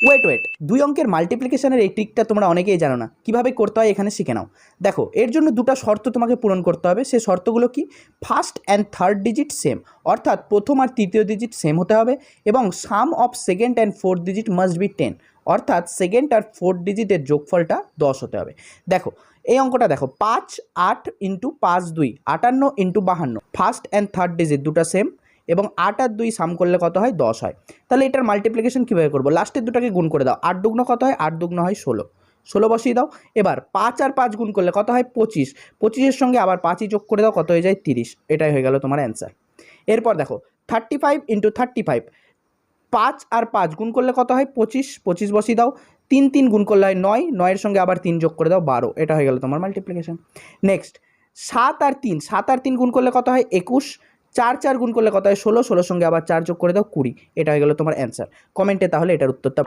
Wait দুই অঙ্কের মাল্টিপ্লিকেশনের এই ট্রিকটা তোমরা অনেকেই জানো না, কীভাবে করতে হয় এখানে শিখে নাও। দেখো, এর জন্য দুটো শর্ত তোমাকে পূরণ করতে হবে। সেই শর্তগুলো কি? First and third digit same, অর্থাৎ প্রথম আর তৃতীয় ডিজিট সেম হতে হবে, এবং sum of second and fourth digit must be 10, অর্থাৎ সেকেন্ড আর ফোর্থ ডিজিটের যোগফলটা 10 হতে হবে। দেখো এই অঙ্কটা দেখো, 5 8 into 5 2 58 into 52, first and third digit দুটো সেম, এবং 8 আর 2 সাম করলে কত হয়? 10 হয়। তাহলে এটার মাল্টিপ্লিকেশন কীভাবে করবো? লাস্টের দুটাকে গুণ করে দাও। 8 দুগুণ কত হয়? 8 দুগুণ হয় 16, 16 বসিয়ে দাও। এবার 5 আর 5 গুণ করলে কত হয়? 25, 25-এর সঙ্গে আবার 5ই যোগ করে দাও, কত হয়ে যায়? 30। এটাই হয়ে গেল তোমার অ্যান্সার। এরপর দেখো 35 ইন্টু 35, 5 আর 5 গুণ করলে কত হয়? 25, 25 বসিয়ে দাও। 3 3 গুণ করলে হয় 9, 9-এর সঙ্গে আবার 3 যোগ করে দাও, 12। এটা হয়ে গেল তোমার মাল্টিপ্লিকেশন। নেক্সট 7 আর 3, 7 আর 3 গুণ করলে কত হয়? 21, 4 4 গুণ করলে কত হয়? 16, 16-এর সঙ্গে আবার 4 যোগ করে দাও, 20। এটা হয়ে গেল তোমার অ্যান্সার। কমেন্টে তাহলে এটার উত্তরটা